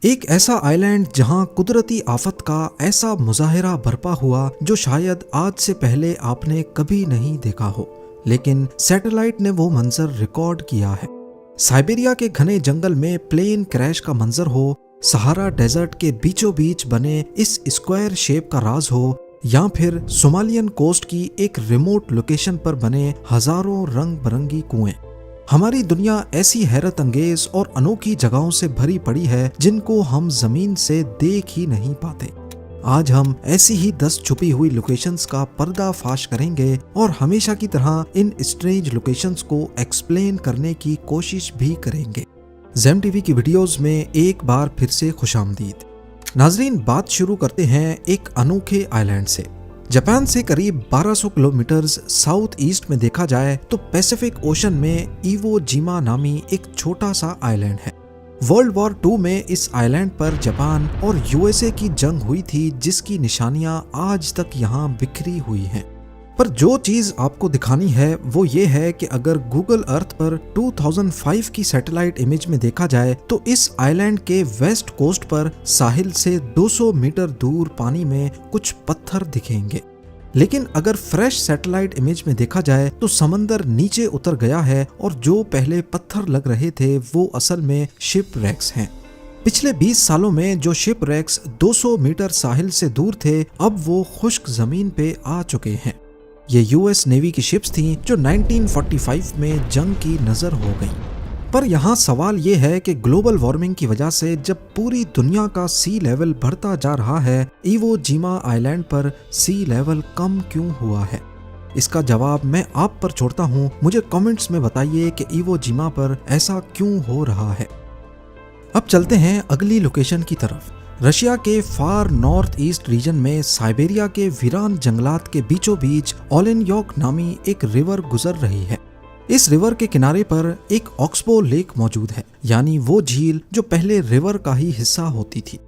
एक ऐसा आइलैंड जहां कुदरती आफत का ऐसा मुजाहिरा बरपा हुआ जो शायद आज से पहले आपने कभी नहीं देखा हो, लेकिन सैटेलाइट ने वो मंजर रिकॉर्ड किया है। साइबेरिया के घने जंगल में प्लेन क्रैश का मंजर हो, सहारा डेजर्ट के बीचों बीच बने इस स्क्वायर शेप का राज हो, या फिर सोमालियन कोस्ट की एक रिमोट लोकेशन पर बने हजारों रंग बिरंगी कुएं। हमारी दुनिया ऐसी हैरत अंगेज और अनोखी जगहों से भरी पड़ी है जिनको हम जमीन से देख ही नहीं पाते। आज हम ऐसी ही 10 छुपी हुई लोकेशंस का पर्दाफाश करेंगे और हमेशा की तरह इन स्ट्रेंज लोकेशंस को एक्सप्लेन करने की कोशिश भी करेंगे। ज़ेम टीवी की वीडियोस में एक बार फिर से खुशामदीद। नाजरीन, बात शुरू करते हैं एक अनोखे आइलैंड से। जापान से करीब 1200 किलोमीटर साउथ ईस्ट में देखा जाए तो पैसिफिक ओशन में इवो जिमा नामी एक छोटा सा आइलैंड है। वर्ल्ड वॉर 2 में इस आइलैंड पर जापान और यूएसए की जंग हुई थी, जिसकी निशानियां आज तक यहाँ बिखरी हुई हैं। पर जो चीज आपको दिखानी है वो ये है कि अगर गूगल अर्थ पर 2005 की सैटेलाइट इमेज में देखा जाए तो इस आइलैंड के वेस्ट कोस्ट पर साहिल से 200 मीटर दूर पानी में कुछ पत्थर दिखेंगे। लेकिन अगर फ्रेश सैटेलाइट इमेज में देखा जाए तो समंदर नीचे उतर गया है और जो पहले पत्थर लग रहे थे वो असल में शिप रैक्स हैं। पिछले 20 सालों में जो शिप रैक्स 200 मीटर साहिल से दूर थे, अब वो खुश्क जमीन पे आ चुके हैं। ये यूएस नेवी की शिप्स थीं जो 1945 में जंग की नजर हो गईं। पर यहाँ सवाल ये है कि ग्लोबल वार्मिंग की वजह से जब पूरी दुनिया का सी लेवल बढ़ता जा रहा है, इवो जिमा आइलैंड पर सी लेवल कम क्यों हुआ है? इसका जवाब मैं आप पर छोड़ता हूँ। मुझे कमेंट्स में बताइए कि इवो जिमा पर ऐसा क्यों हो रहा है। अब चलते हैं अगली लोकेशन की तरफ। रशिया के फार नॉर्थ ईस्ट रीजन में साइबेरिया के वीरान जंगलात के बीचों बीच ओलेनयोक नामी एक रिवर गुजर रही है। इस रिवर के किनारे पर एक ऑक्सबो लेक मौजूद है, यानी वो झील जो पहले रिवर का ही हिस्सा होती थी।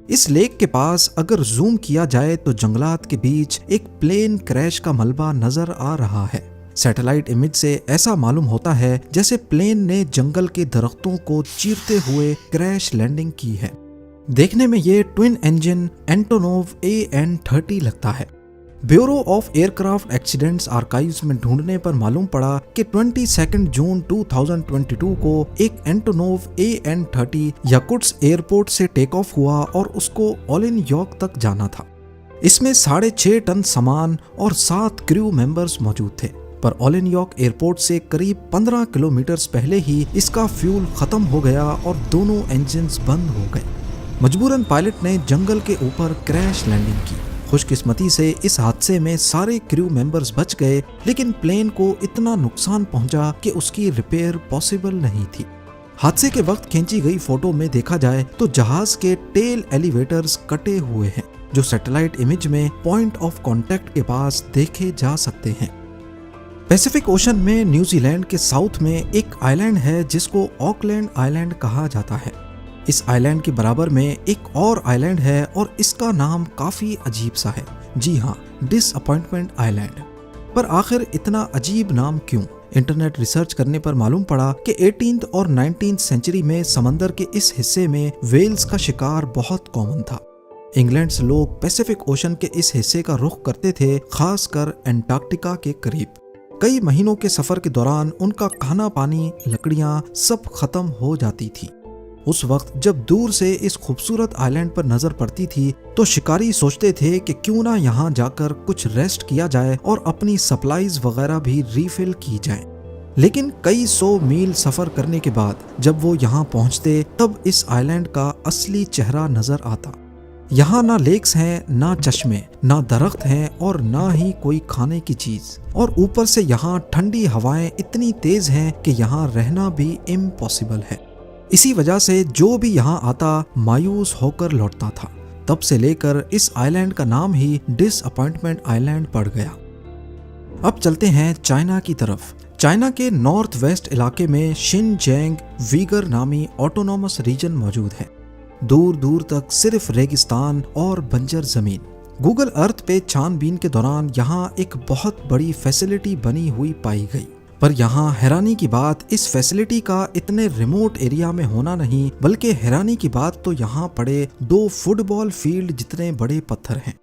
इस लेक के पास अगर जूम किया जाए तो जंगलात के बीच एक प्लेन क्रैश का मलबा नजर आ रहा है। सैटेलाइट इमेज से ऐसा मालूम होता है जैसे प्लेन ने जंगल के दरख्तों को चीरते हुए क्रैश लैंडिंग की है। देखने में ये ट्विन इंजन एंटोनोव AN-30 लगता है। Bureau of aircraft accidents archives में ढूंढने पर मालूम पड़ा कि 22 जून 2022 को एक एंटोनोव AN-30 याकुट्स्क एयरपोर्ट से टेक ऑफ हुआ और उसको ओलेनयोक तक जाना था। इसमें 6.5 टन सामान और 7 क्रू मेंबर्स मौजूद थे, पर ओलेनयोक एयरपोर्ट से करीब 15 किलोमीटर पहले ही इसका फ्यूल खत्म हो गया और दोनों इंजन्स बंद हो गए। मजबूरन पायलट ने जंगल के ऊपर क्रैश लैंडिंग की। खुशकिस्मती से इस हादसे में सारे क्रू मेंबर्स बच गए, लेकिन प्लेन को इतना नुकसान पहुंचा कि उसकी रिपेयर पॉसिबल नहीं थी। हादसे के वक्त खींची गई फोटो में देखा जाए तो जहाज के टेल एलिवेटर्स कटे हुए हैं, जो सैटेलाइट इमेज में पॉइंट ऑफ कांटेक्ट के पास देखे जा सकते हैं। पैसिफिक ओशन में न्यूजीलैंड के साउथ में एक आइलैंड है जिसको ऑकलैंड आइलैंड कहा जाता है। इस आइलैंड के बराबर में एक और आइलैंड है और इसका नाम काफी अजीब सा है। जी हाँ, डिसअपॉइंटमेंट आइलैंड। पर आखिर इतना अजीब नाम क्यों? इंटरनेट रिसर्च करने पर मालूम पड़ा कि 18th और 19th सेंचुरी में समंदर के इस हिस्से में व्हेल्स का शिकार बहुत कॉमन था। इंग्लैंड से लोग पैसिफिक ओशन के इस हिस्से का रुख करते थे, खासकर एंटार्क्टिका के करीब। कई महीनों के सफर के दौरान उनका खाना पानी, लकड़ियां सब खत्म हो जाती थी। उस वक्त जब दूर से इस खूबसूरत आइलैंड पर नजर पड़ती थी तो शिकारी सोचते थे कि क्यों ना यहाँ जाकर कुछ रेस्ट किया जाए और अपनी सप्लाईज वगैरह भी रीफिल की जाए। लेकिन कई 100 मील सफर करने के बाद जब वो यहाँ पहुँचते तब इस आइलैंड का असली चेहरा नजर आता। यहाँ ना लेक्स हैं, ना चश्मे, ना दरख्त हैं और ना ही कोई खाने की चीज, और ऊपर से यहाँ ठंडी हवाएं इतनी तेज हैं कि यहाँ रहना भी इम्पॉसिबल है। इसी वजह से जो भी यहाँ आता मायूस होकर लौटता था। तब से लेकर इस आइलैंड का नाम ही डिसअपॉइंटमेंट आइलैंड पड़ गया। अब चलते हैं चाइना की तरफ। चाइना के नॉर्थ वेस्ट इलाके में शिनजियांग वीगर नामी ऑटोनॉमस रीजन मौजूद है। दूर दूर तक सिर्फ रेगिस्तान और बंजर जमीन। गूगल अर्थ पे छानबीन के दौरान यहाँ एक बहुत बड़ी फैसिलिटी बनी हुई पाई गई, पर यहाँ हैरानी की बात इस फैसिलिटी का इतने रिमोट एरिया में होना नहीं, बल्कि हैरानी की बात तो यहाँ पड़े 2 फुटबॉल फील्ड जितने बड़े पत्थर हैं।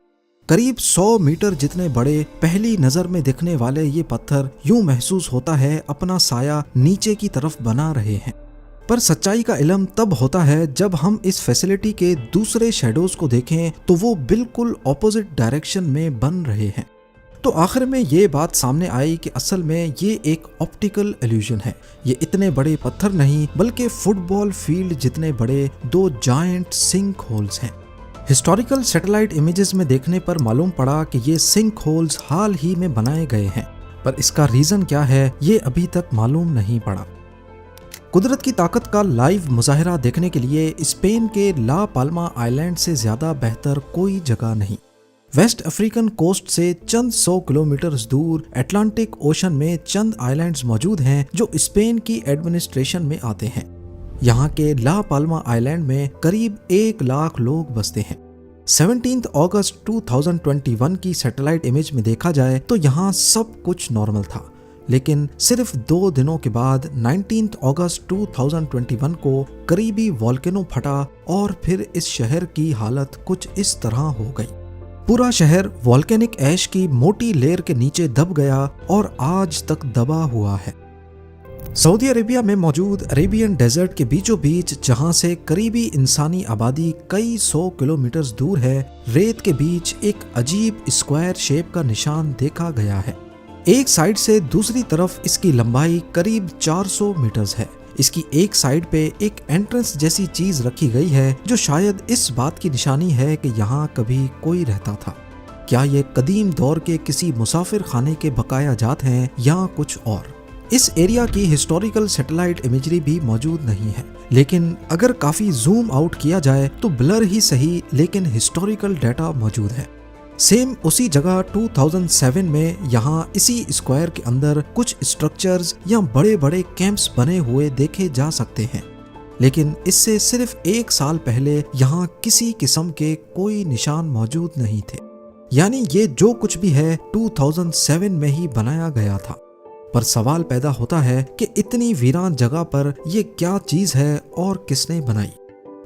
करीब 100 मीटर जितने बड़े, पहली नजर में दिखने वाले ये पत्थर यूं महसूस होता है अपना साया नीचे की तरफ बना रहे हैं। पर सच्चाई का इल्म तब होता है जब हम इस फैसिलिटी के दूसरे शेडोज को देखें तो वो बिल्कुल ऑपोजिट डायरेक्शन में बन रहे हैं। तो आखिर में ये बात सामने आई कि असल में ये एक ऑप्टिकल इल्यूजन है। ये इतने बड़े पत्थर नहीं, बल्कि फुटबॉल फील्ड जितने बड़े 2 जायंट सिंक होल्स हैं। हिस्टोरिकल सैटेलाइट इमेजेस में देखने पर मालूम पड़ा कि ये सिंक होल्स हाल ही में बनाए गए हैं, पर इसका रीजन क्या है ये अभी तक मालूम नहीं पड़ा। कुदरत की ताकत का लाइव मुजाहिरा देखने के लिए स्पेन के ला पाल्मा आइलैंड से ज्यादा बेहतर कोई जगह नहीं। वेस्ट अफ्रीकन कोस्ट से चंद 100 किलोमीटर दूर अटलांटिक ओशन में चंद आइलैंड्स मौजूद हैं जो स्पेन की एडमिनिस्ट्रेशन में आते हैं। यहाँ के ला पाल्मा आइलैंड में करीब 1 लाख लोग बसते हैं। 17 अगस्त 2021 की सैटेलाइट इमेज में देखा जाए तो यहाँ सब कुछ नॉर्मल था, लेकिन सिर्फ 2 दिनों के बाद 19 अगस्त 2021 को करीबी वोल्केनो फटा और फिर इस शहर की हालत कुछ इस तरह हो गई। पूरा शहर वोल्केनिक ऐश की मोटी लेयर के नीचे दब गया और आज तक दबा हुआ है। सऊदी अरेबिया में मौजूद अरेबियन डेजर्ट के बीचों बीच, जहां से करीबी इंसानी आबादी कई 100 किलोमीटर दूर है, रेत के बीच एक अजीब स्क्वायर शेप का निशान देखा गया है। एक साइड से दूसरी तरफ इसकी लंबाई करीब 400 मीटर्स है। इसकी एक साइड पे एक एंट्रेंस जैसी चीज रखी गई है जो शायद इस बात की निशानी है कि यहाँ कभी कोई रहता था। क्या ये कदीम दौर के किसी मुसाफिर खाने के बकाया जात हैं या कुछ और? इस एरिया की हिस्टोरिकल सैटेलाइट इमेजरी भी मौजूद नहीं है, लेकिन अगर काफी जूम आउट किया जाए तो ब्लर ही सही लेकिन हिस्टोरिकल डाटा मौजूद है। सेम उसी जगह 2007 में यहाँ इसी स्क्वायर के अंदर कुछ स्ट्रक्चर्स या बड़े बड़े कैंप्स बने हुए देखे जा सकते हैं, लेकिन इससे सिर्फ 1 साल पहले यहाँ किसी किस्म के कोई निशान मौजूद नहीं थे। यानी ये जो कुछ भी है 2007 में ही बनाया गया था। पर सवाल पैदा होता है कि इतनी वीरान जगह पर ये क्या चीज है और किसने बनाई?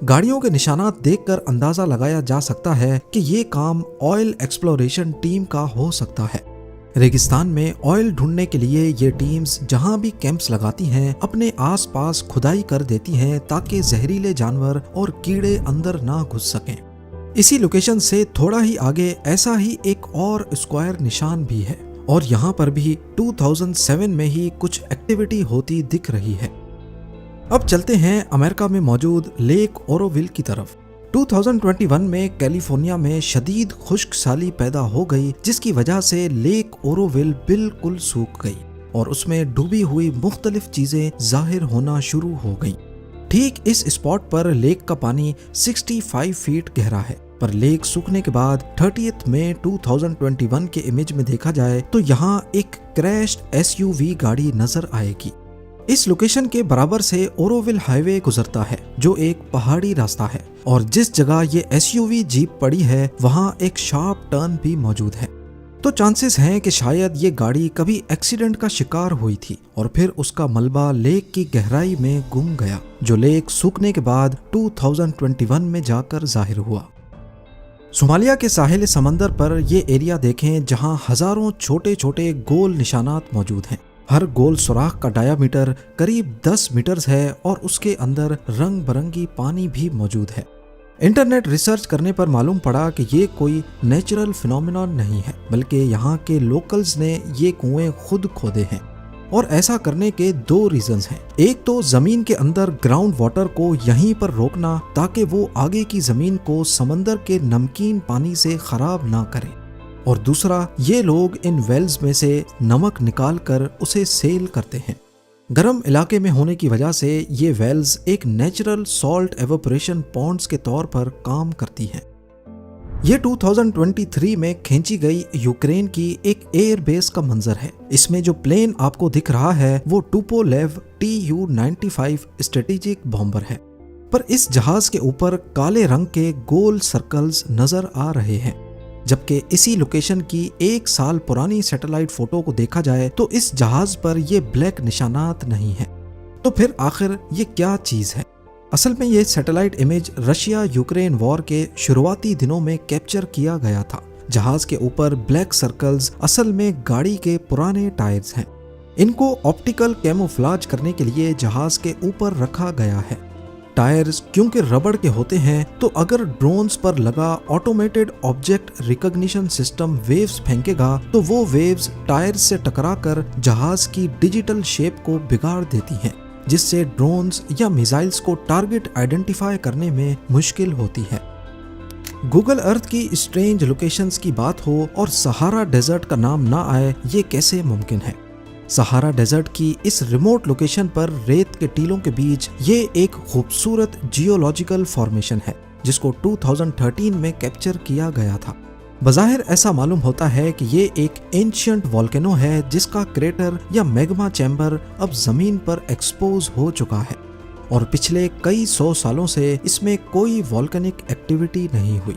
गाड़ियों के निशानात देखकर अंदाजा लगाया जा सकता है कि ये काम ऑयल एक्सप्लोरेशन टीम का हो सकता है। रेगिस्तान में ऑयल ढूंढने के लिए ये टीम्स जहां भी कैंप्स लगाती हैं, अपने आसपास खुदाई कर देती हैं ताकि जहरीले जानवर और कीड़े अंदर ना घुस सकें। इसी लोकेशन से थोड़ा ही आगे ऐसा ही एक और स्क्वायर निशान भी है और यहाँ पर भी 2007 में ही कुछ एक्टिविटी होती दिख रही है। अब चलते हैं अमेरिका में मौजूद लेक ओरोविल की तरफ। 2021 में कैलिफोर्निया में शदीद खुश्क साली पैदा हो गई, जिसकी वजह से लेक ओरोविल बिल्कुल सूख गई और उसमें डूबी हुई मुख्तलिफ चीजें जाहिर होना शुरू हो गईं। ठीक इस स्पॉट पर लेक का पानी 65 फीट गहरा है, पर लेक सूखने के बाद 30 मई 2021 के इमेज में देखा जाए तो यहाँ एक क्रैश्ड SUV गाड़ी नजर आएगी। इस लोकेशन के बराबर से ओरोविल हाईवे गुजरता है जो एक पहाड़ी रास्ता है और जिस जगह ये SUV जीप पड़ी है वहाँ एक शार्प टर्न भी मौजूद है। तो चांसेस हैं कि शायद ये गाड़ी कभी एक्सीडेंट का शिकार हुई थी और फिर उसका मलबा लेक की गहराई में गुम गया, जो लेक सूखने के बाद 2021 में जाकर जाहिर हुआ। सोमालिया के साहिल समंदर पर ये एरिया देखें जहां हजारों छोटे छोटे गोल निशानात मौजूद हैं। हर गोल सुराख का डायामीटर करीब 10 मीटर्स है और उसके अंदर रंग बिरंगी पानी भी मौजूद है। इंटरनेट रिसर्च करने पर मालूम पड़ा कि ये कोई नेचुरल फिनोमेनन नहीं है, बल्कि यहाँ के लोकल्स ने ये कुएं खुद खोदे हैं। और ऐसा करने के 2 रीजंस हैं। एक तो जमीन के अंदर ग्राउंड वाटर को यहीं पर रोकना ताकि वो आगे की जमीन को समंदर के नमकीन पानी से खराब ना करे, और दूसरा ये लोग इन वेल्स में से नमक निकाल कर उसे सेल करते हैं। गर्म इलाके में होने की वजह से ये वेल्स एक नेचुरल सॉल्ट एवोपरेशन पॉन्ड्स के तौर पर काम करती हैं। ये 2023 में खींची गई यूक्रेन की एक एयर बेस का मंजर है। इसमें जो प्लेन आपको दिख रहा है वो टुपोलेव Tu-95 स्ट्रेटेजिक बॉम्बर है, पर इस जहाज के ऊपर काले रंग के गोल सर्कल्स नजर आ रहे हैं। जबकि इसी लोकेशन की 1 साल पुरानी सैटेलाइट फोटो को देखा जाए तो इस जहाज पर ये ब्लैक निशानात नहीं है। तो फिर आखिर ये क्या चीज है? असल में ये satellite image Russia Ukraine war के शुरुआती दिनों में कैप्चर किया गया था। जहाज के ऊपर ब्लैक सर्कल्स असल में गाड़ी के पुराने टायर्स हैं। इनको ऑप्टिकल कैमोफ्लाज करने के लिए जहाज के ऊपर रखा गया है। टायर्स क्योंकि रबड़ के होते हैं तो अगर ड्रोन्स पर लगा automated object recognition system waves फेंकेगा तो वो वेव्स टायर्स से टकराकर जहाज की डिजिटल शेप को बिगाड़ देती हैं, जिससे ड्रोन्स या मिसाइल्स को टारगेट आइडेंटिफाई करने में मुश्किल होती है। गूगल अर्थ की स्ट्रेंज लोकेशंस की बात हो और सहारा डेजर्ट का नाम ना आए, ये कैसे मुमकिन है? सहारा डेजर्ट की इस रिमोट लोकेशन पर रेत के टीलों के बीच ये एक खूबसूरत जियोलॉजिकल फॉर्मेशन है जिसको 2013 में कैप्चर किया गया था। बज़ाहिर ऐसा मालूम होता है कि ये एक एंशिएंट वोल्केनो है जिसका क्रेटर या मैग्मा चैम्बर अब जमीन पर एक्सपोज हो चुका है और पिछले कई 100 सालों से इसमें कोई वोल्केनिक एक्टिविटी नहीं हुई।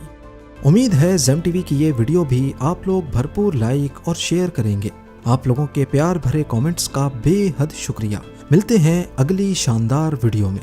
उम्मीद है ज़ेम टीवी की ये वीडियो भी आप लोग भरपूर लाइक और शेयर करेंगे। आप लोगों के प्यार भरे कमेंट्स का बेहद शुक्रिया। मिलते हैं अगली शानदार वीडियो में।